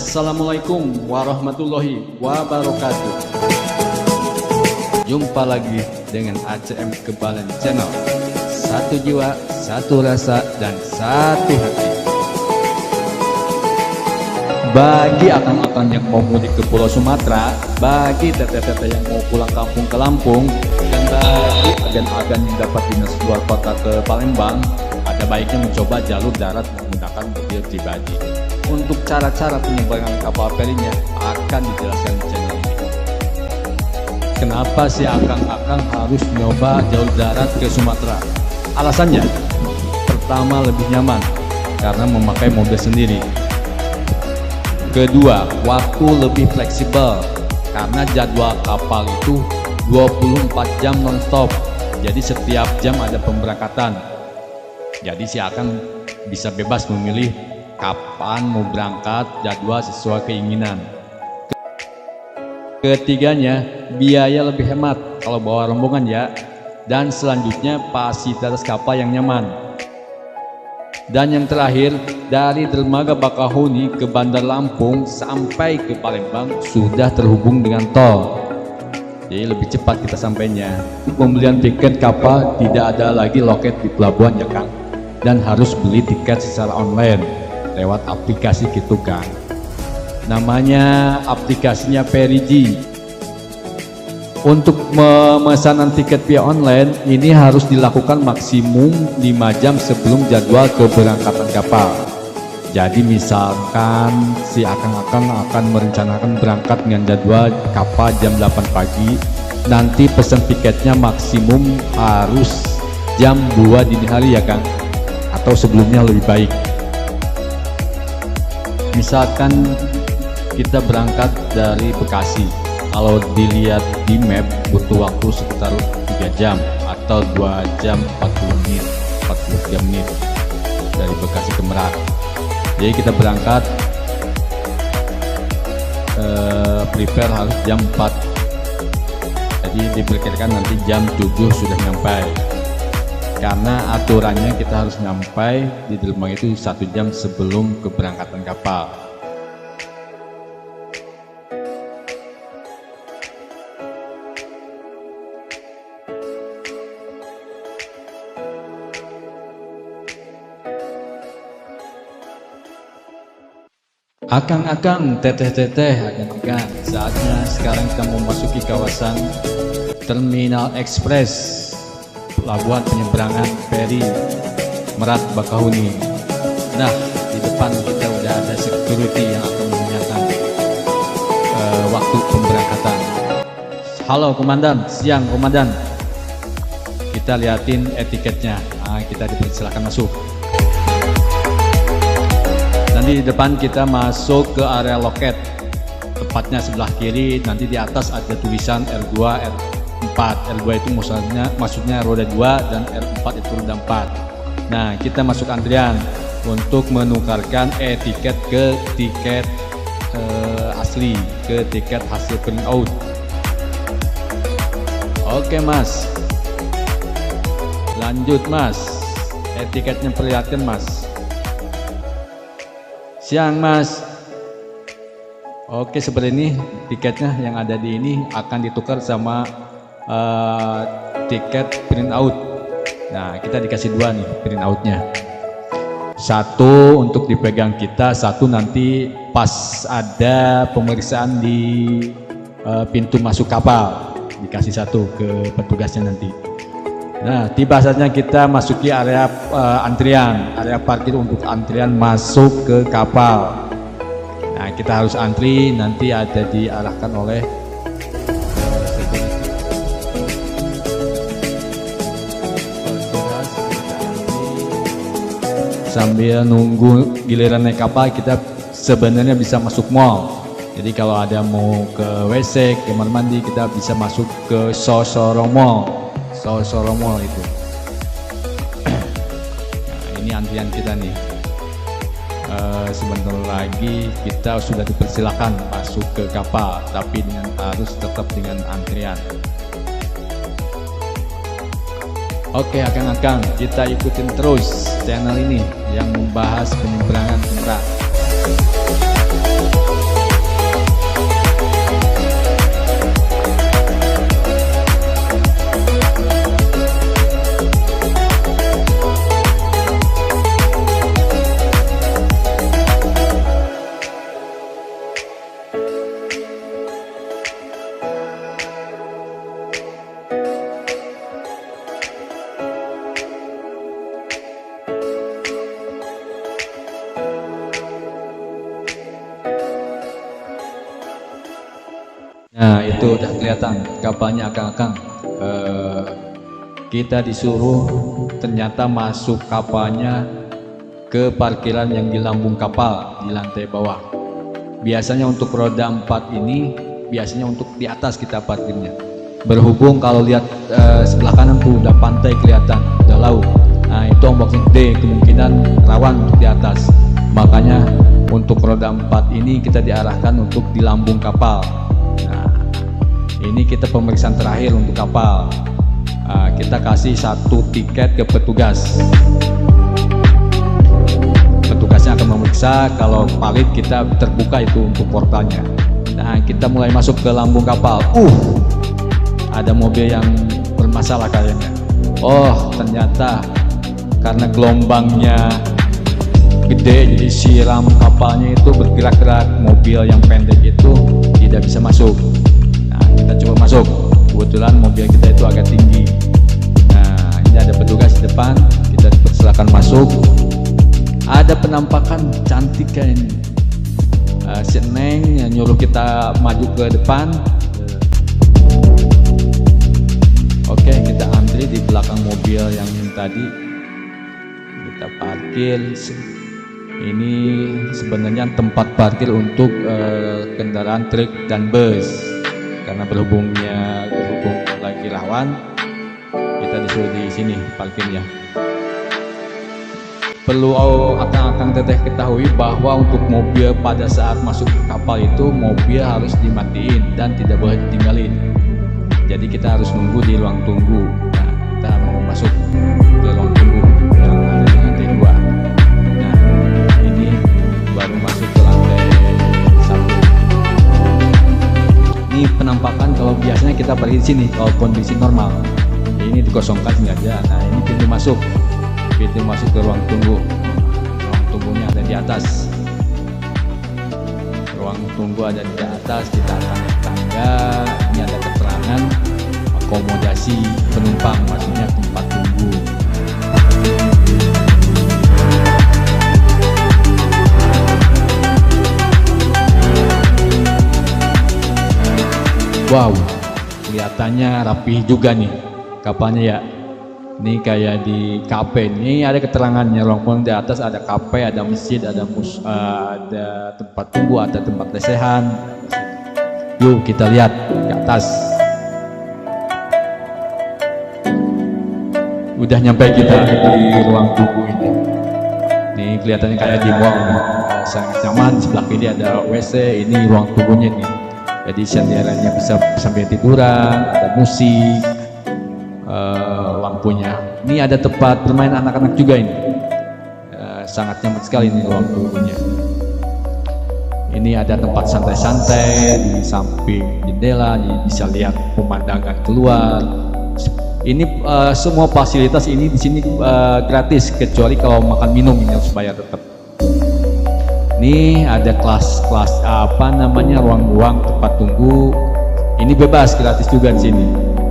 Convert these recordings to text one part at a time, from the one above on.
Assalamualaikum warahmatullahi wabarakatuh. Jumpa lagi dengan ACM Kebalen Channel. Satu jiwa, satu rasa, dan satu hati. Bagi akang-akang yang mau mudik ke Pulau Sumatera, bagi teteh-teteh yang mau pulang kampung ke Lampung, dan bagi agen-agen yang dapat dinas luar kota ke Palembang, ada baiknya mencoba jalur darat menggunakan mobil pribadi. Untuk cara-cara penyeberangan kapal ferinya akan dijelaskan di channel ini. Kenapa si akang-akang harus nyoba jalur darat ke Sumatera? Alasannya, pertama lebih nyaman karena memakai mobil sendiri. Kedua, waktu lebih fleksibel karena jadwal kapal itu 24 jam non-stop. Jadi setiap jam ada pemberangkatan. Jadi si akang bisa bebas memilih kapan mau berangkat, jadwal sesuai keinginan. Ketiganya, biaya lebih hemat kalau bawa rombongan ya. Dan selanjutnya, fasilitas kapal yang nyaman. Dan yang terakhir, dari dermaga Bakahuni ke Bandar Lampung sampai ke Palembang sudah terhubung dengan tol. Jadi lebih cepat kita sampainya. Pembelian tiket kapal tidak ada lagi loket di pelabuhan ya Kang. Dan harus beli tiket secara online lewat aplikasi gitu kan. Namanya aplikasinya Perigi. Untuk pemesanan tiket via online ini harus dilakukan maksimum 5 jam sebelum jadwal keberangkatan kapal. Jadi misalkan si akang-akang akan merencanakan berangkat dengan jadwal kapal jam 8 pagi, nanti pesan tiketnya maksimum harus jam 2 dini hari ya Kang, atau sebelumnya lebih baik. Misalkan kita berangkat dari Bekasi, kalau dilihat di map butuh waktu sekitar 3 jam atau 2 jam 43 menit dari Bekasi ke Merak. Jadi kita berangkat prepare harus jam 4, jadi diperkirakan nanti jam 7 sudah nyampai. Karena aturannya kita harus nyampai di dermaga itu 1 jam sebelum keberangkatan kapal. Akang-akang, teteh-teteh, agan-agan, saatnya sekarang kita memasuki kawasan Terminal Ekspres Pelabuhan Penyeberangan Feri Merak Bakahuni. Nah, di depan kita udah ada security yang akan menanyakan waktu pemberangkatan. Halo komandan, siang komandan. Kita liatin etiketnya. Nah, kita dipersilakan masuk. Nanti di depan kita masuk ke area loket. Tepatnya sebelah kiri, nanti di atas ada tulisan R2, R4. R2 itu maksudnya roda 2 dan R4 itu roda 4. Nah, kita masuk antrian untuk menukarkan tiket ke tiket asli, ke tiket hasil print out. Oke Mas, lanjut Mas, etiketnya perlihatkan Mas. Siang Mas. Oke, seperti ini tiketnya yang ada di ini akan ditukar sama tiket print out. Nah, kita dikasih 2 nih print outnya. 1 untuk dipegang kita, 1 nanti pas ada pemeriksaan di pintu masuk kapal, dikasih 1 ke petugasnya nanti. Nah, tiba saatnya kita masuki area antrian, area parkir untuk antrian masuk ke kapal. Nah, kita harus antri, nanti ada diarahkan oleh sambil nunggu giliran naik kapal. Kita sebenarnya bisa masuk mall. Jadi kalau ada mau ke WC, kamar mandi, kita bisa masuk ke Sorong Mall. Sorong Mall itu. Nah, ini antrian kita nih. Sebentar lagi kita sudah dipersilakan masuk ke kapal, tapi harus tetap dengan antrian. Oke akang-akang, kita ikutin terus channel ini yang membahas penyeberangan Merak. Nah itu udah kelihatan kapalnya akang-akang. Kita disuruh ternyata masuk kapalnya ke parkiran yang di lambung kapal di lantai bawah. Biasanya untuk roda 4 ini biasanya untuk di atas kita parkirnya. Berhubung kalau lihat sebelah kanan tuh udah pantai kelihatan, udah laut. Nah itu ombaknya gede, kemungkinan rawan untuk di atas. Makanya untuk roda 4 ini kita diarahkan untuk di lambung kapal. Nah ini kita pemeriksaan terakhir untuk kapal. Kita kasih 1 tiket ke petugas. Petugasnya akan memeriksa, kalau valid kita terbuka itu untuk portalnya. Nah kita mulai masuk ke lambung kapal. Ada mobil yang bermasalah kayaknya. Oh ternyata karena gelombangnya gede, jadi siram kapalnya itu bergerak-gerak. Mobil yang pendek itu tidak bisa masuk. Nah kita coba masuk, kebetulan mobil kita itu agak tinggi. Nah ini ada petugas di depan, kita silakan masuk. Ada penampakan cantik kayak ini. Si Neng nyuruh kita maju ke depan. Oke, kita antri di belakang mobil yang tadi. Kita parkir. Ini sebenarnya tempat parkir untuk kendaraan truk dan bus. Karena berhubung lagi rawan, kita disuruh di sini parkirnya. Perlu akang-akang teteh ketahui bahwa untuk mobil pada saat masuk ke kapal itu mobil harus dimatiin dan tidak boleh ditinggalin. Jadi kita harus nunggu di ruang tunggu. Nah, kita mau masuk ke ruang tunggu yang ada di lantai 2. Nah, ini baru masuk ke lantai 1. Ini penampakan kalau biasanya kita pergi di sini kalau kondisi normal. Ini dikosongkan sengaja. Nah, ini pintu masuk ke ruang tunggu. Ruang tunggunya ada di atas. Ruang tunggu ada di atas. Kita akan naik tangga. Ini ada keterangan akomodasi penumpang, maksudnya tempat tunggu. Wow, kelihatannya rapi juga nih kapalnya ya. Ini kayak di kafe. Ini ada keterangannya, ruang tunggu di atas ada kafe, ada masjid, ada tempat tunggu, ada tempat lesehan. Yuk kita lihat ke atas. Udah nyampe kita di ruang tunggu ini. Ini kelihatannya kayak di mall, sangat nyaman. Sebelah kiri ada WC. Ini ruang tunggunya nih. Jadi senderanya bisa sambil tiduran, ada musik. Lampunya. Ini ada tempat bermain anak-anak juga ini. Sangat nyaman sekali ini ruang tunggunya. Ini ada tempat santai-santai di samping jendela, jadi bisa lihat pemandangan keluar. Ini semua fasilitas ini di sini gratis kecuali kalau makan minum ini harus bayar tetap. Ini ada kelas-kelas ruang-ruang tempat tunggu. Ini bebas gratis juga di sini.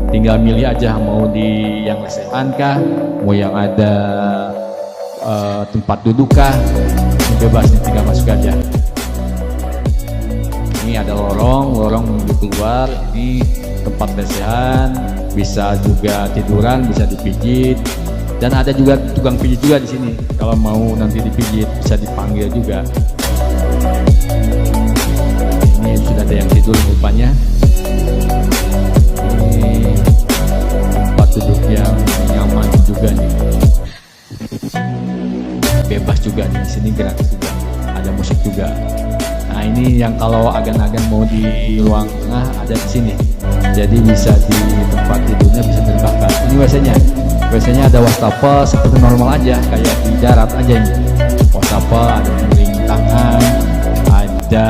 Tinggal milih aja mau di yang lesehan kah, mau yang ada tempat duduk kah. Ini bebas, tinggal masuk aja. Ini ada lorong menuju keluar. Ini tempat lesehan, bisa juga tiduran, bisa dipijit, dan ada juga tukang pijit juga di sini. Kalau mau nanti dipijit bisa dipanggil juga. Ini sudah ada yang tidur rupanya. Ini tempat duduk yang nyaman juga nih. Bebas juga nih, di sini gratis juga. Ada musik juga. Nah ini yang kalau agan-agan mau di ruang tengah ada di sini. Jadi bisa di tempat tidurnya bisa terbakar. Ini WC-nya. WC-nya ada wastafel seperti normal aja, kayak di darat aja ini. Wastafel, ada piring tangan, ada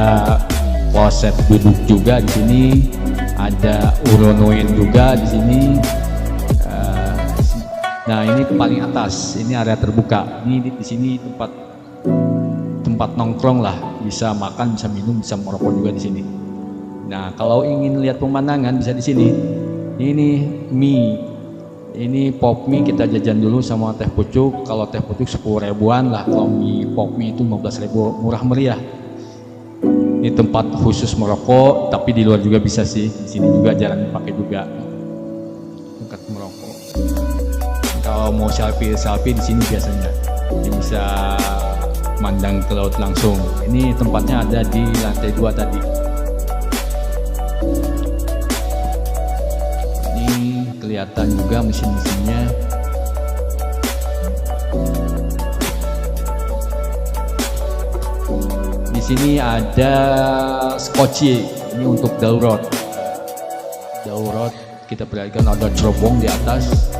kloset duduk juga di sini, ada uronoin juga di sini. Nah ini paling atas, ini area terbuka. Ini di sini tempat nongkrong lah, bisa makan, bisa minum, bisa merokok juga di sini. Nah kalau ingin lihat pemandangan bisa di sini. Ini mie, ini pop mie kita jajan dulu sama teh pucuk. Kalau teh pucuk 10 ribuan lah, kalau mie pop mie itu 15 ribu, murah meriah. Ini tempat khusus merokok, tapi di luar juga bisa sih. Di sini juga jarang dipakai juga tempat merokok. Kalau mau selfie di sini biasanya. Jadi bisa mandang ke laut langsung. Ini tempatnya ada di lantai 2 tadi. Ini kelihatan juga mesin-mesinnya. Di sini ada skoci, ini untuk darurat. Darurat kita perhatikan ada cerobong di atas,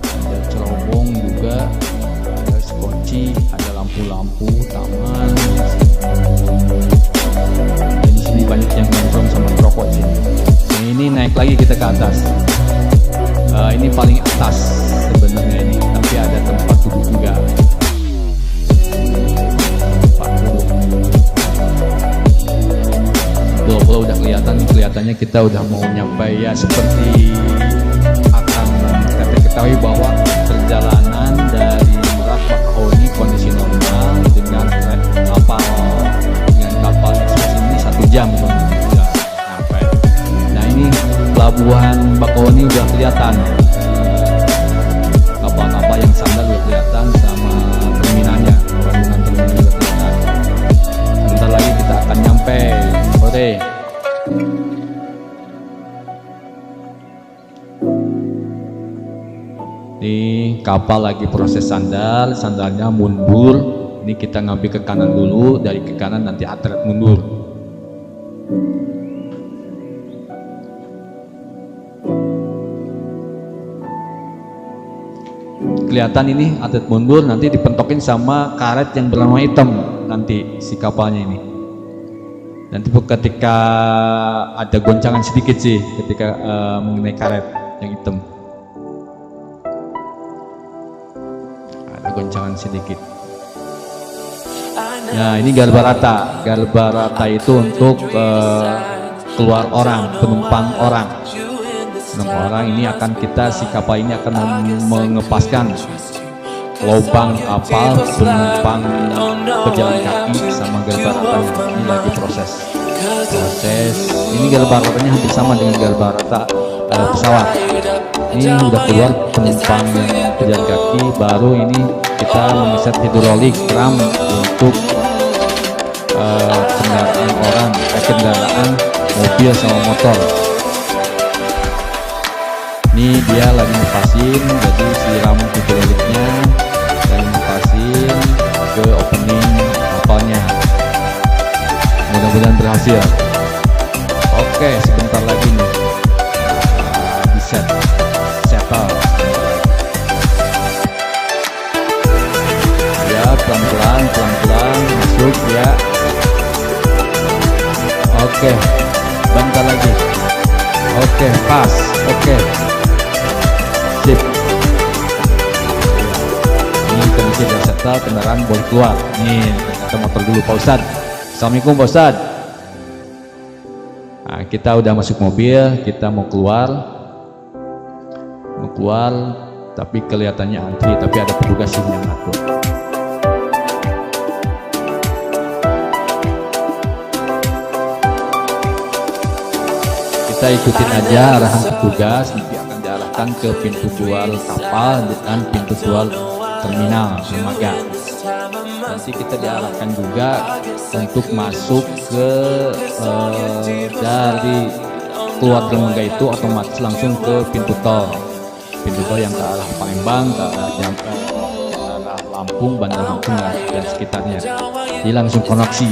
ada cerobong juga, ada skoci, ada lampu-lampu taman. Dan di sini banyak yang nongkrong sama rokok sini. Nah, ini naik lagi kita ke atas. Ini paling atas sebenarnya ini, tapi ada tempat duduk juga. Pulau-pulau udah kelihatannya kita udah mau nyampe ya, seperti akan kita ketahui bahwa perjalanan dari Merak Bakahuni kondisi normal dengan kapal ekspres ini 1 jam udah sampai. Nah, ini pelabuhan Bakahuni udah kelihatan, kapal-kapal yang sandar udah kelihatan sama terminalnya, bangunan terminal udah kelihatan. Sebentar lagi kita akan nyampe. Oke. Ini kapal lagi proses sandalnya mundur. Ini kita ngambil ke kanan dulu, dari ke kanan nanti atlet mundur. Kelihatan ini atlet mundur, nanti dipentokin sama karet yang berwarna hitam nanti si kapalnya ini. Nanti ketika ada goncangan sedikit sih ketika mengenai karet yang hitam, ada goncangan sedikit. Nah, ini garba rata itu untuk keluar orang, penumpang orang ini akan si kapal ini akan mengepaskan lubang kapal penumpang pejalan kaki sama garba ratanya. Ini lagi proses. Ini garba ratanya hampir sama dengan garba rata pesawat. Ini udah keluar penumpang pejalan kaki, baru ini kita mengeset hidrolik ram untuk kendaraan mobil sama motor. Ini dia lagi ngepasin, jadi si ram hidroliknya lagi ngepasin ke opening kapalnya. Mudah-mudahan berhasil. Oke, sebentar lagi nih di settle. Ya, pelan-pelan masuk ya. Oke, bentar lagi. Oke, pas. Oke, sip. Ini kondisi sudah settle, kendaraan boleh keluar. Nih, kita motor dulu Pak Ustad. Assalamualaikum Pak Ustad. Nah, kita udah masuk mobil, kita mau keluar, tapi kelihatannya antri, tapi ada petugas yang ngatur. Kita ikutin aja arahan petugas, nanti akan diarahkan ke pintu keluar kapal dan pintu keluar terminal dermaga. Nanti kita diarahkan juga untuk masuk ke dari keluar dermaga itu otomatis langsung ke pintu tol yang ke arah Palembang, ke arah Lampung, Bandar Lampung dan sekitarnya. Jadi langsung koneksi.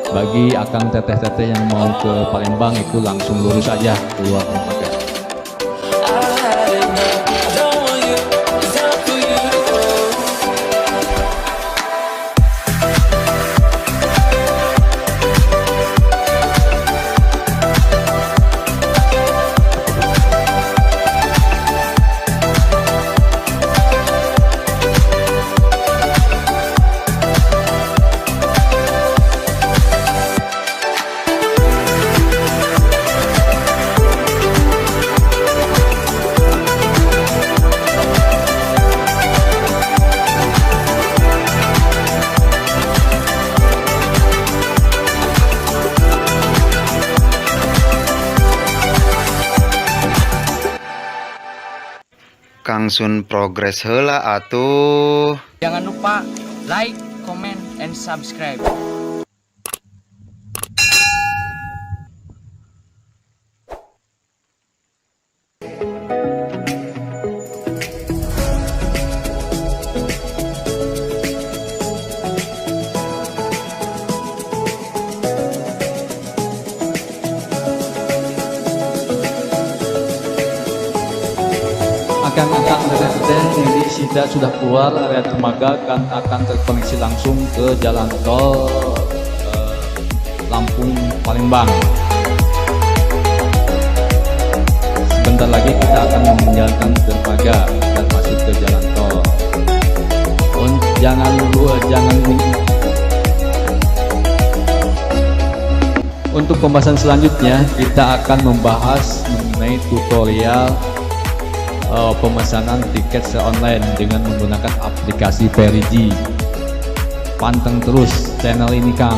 Bagi akang teteh-teteh yang mau ke Palembang itu langsung lurus aja keluar dermaga. langsung progres heula atuh. Jangan lupa like, comment, and subscribe. Akan ini sudah keluar area dermaga akan terkoneksi langsung ke jalan tol Lampung Palembang. Sebentar lagi kita akan meninggalkan dermaga dan masuk ke jalan tol. Jangan untuk pembahasan selanjutnya kita akan membahas mengenai tutorial pemesanan tiket secara online dengan menggunakan aplikasi Perigi. Panteng terus channel ini, Kang.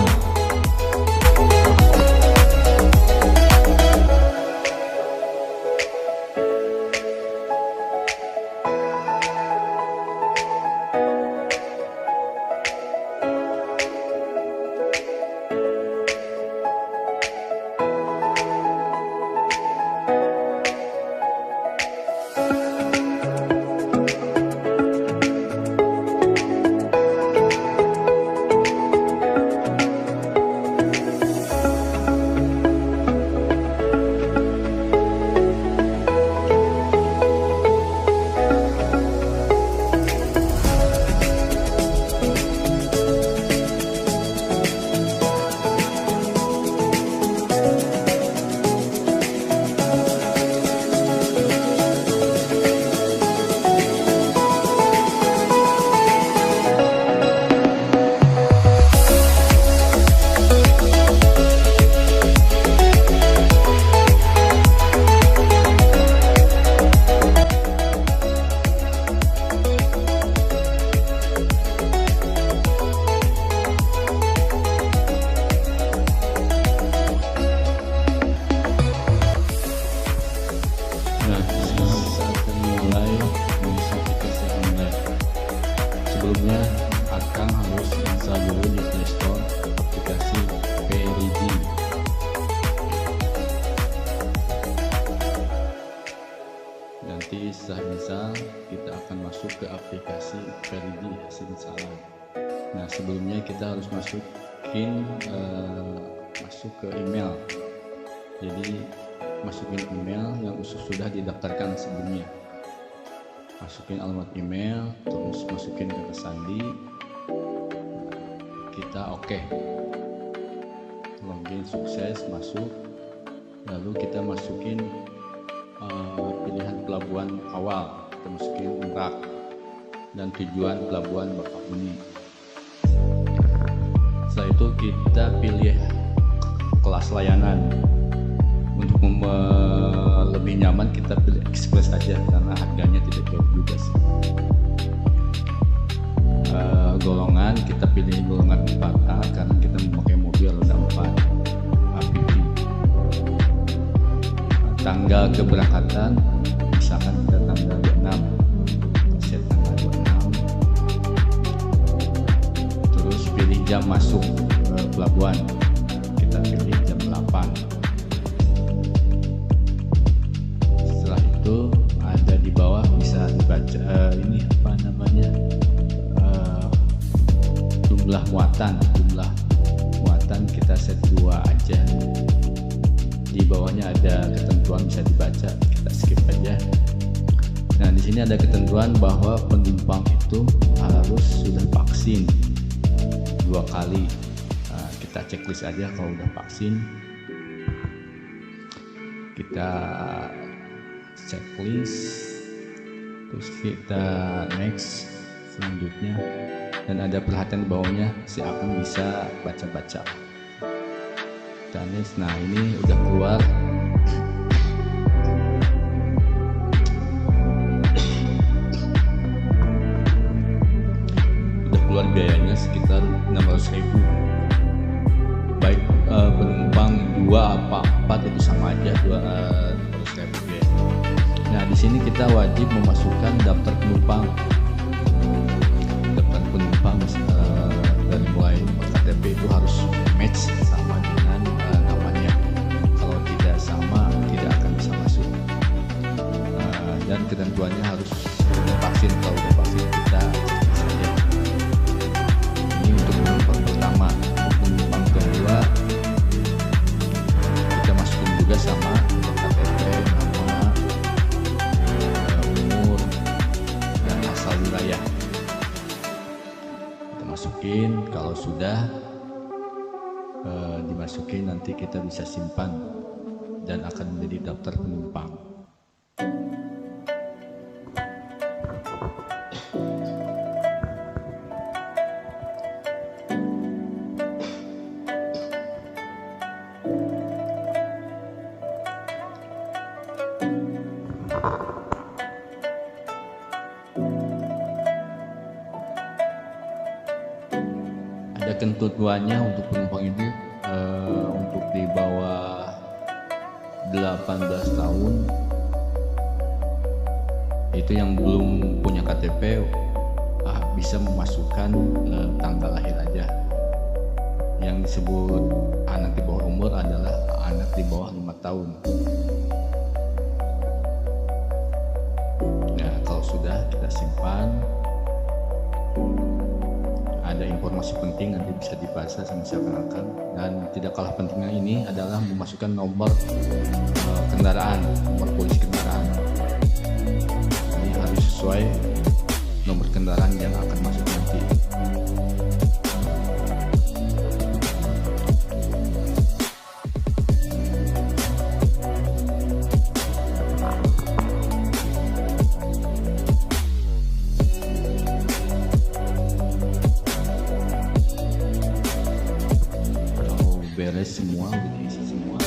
Sebelumnya Akang harus install dulu di Play Store aplikasi Perigi. Nanti setelah install kita akan masuk ke aplikasi Perigi hasil instalan. Nah, sebelumnya kita harus masuk ke email. Jadi masukin email yang sudah didaftarkan sebelumnya. Masukin alamat email, terus masukin kata sandi, kita oke. Login sukses, masuk. Lalu kita masukin pilihan pelabuhan awal, kita masukin Merak dan tujuan pelabuhan Bakahuni. Setelah itu kita pilih kelas layanan. Untuk lebih nyaman kita pilih Express aja karena harganya tidak jauh juga sih. Golongan kita pilih golongan 4A karena kita memakai mobil roda 4 APV. Tanggal keberangkatan misalkan kita tanggal 26, set tanggal 26. Terus pilih jam masuk ke pelabuhan, kita pilih jam 8. Itu ada di bawah, bisa dibaca ini apa namanya, jumlah muatan kita set 2 aja. Di bawahnya ada ketentuan bisa dibaca, kita skip aja. Nah, di sini ada ketentuan bahwa penumpang itu harus sudah vaksin 2 kali. Nah, kita checklist aja kalau udah vaksin. Kita checklist, terus kita next selanjutnya, dan ada perhatian di bawahnya si akan bisa baca-baca. Dan next, nah ini udah keluar biayanya sekitar 600.000. Baik penumpang 2 apa 4 itu sama aja, 200.000 biaya. Nah, di sini kita wajib memasukkan daftar penumpang. Daftar penumpang dari mulai KTP itu harus match sama dengan namanya. Kalau tidak sama, tidak akan bisa masuk. Dan ketentuannya harus vaksin. Kalau udah vaksin kita cek saja. Ini untuk penumpang pertama. Untuk penumpang kedua kita masukin juga sama KTP, nama, umur, dan asal wilayah. Kita masukin. Kalau sudah dimasukin, nanti kita bisa simpan dan akan menjadi daftar penumpang. Ada ketentuannya untuk penumpang ini, untuk di bawah 18 tahun itu yang belum punya KTP bisa memasukkan tanggal lahir aja. Yang disebut anak di bawah umur adalah anak di bawah 5 tahun. Nah, kalau sudah kita simpan, ada informasi penting nanti bisa dibaca sama seakan-akan. Dan tidak kalah pentingnya ini adalah memasukkan nomor kendaraan, nomor polisi kendaraan. Ini harus sesuai nomor kendaraan yang akan masuk nanti. Beres semua, udah diisi semua.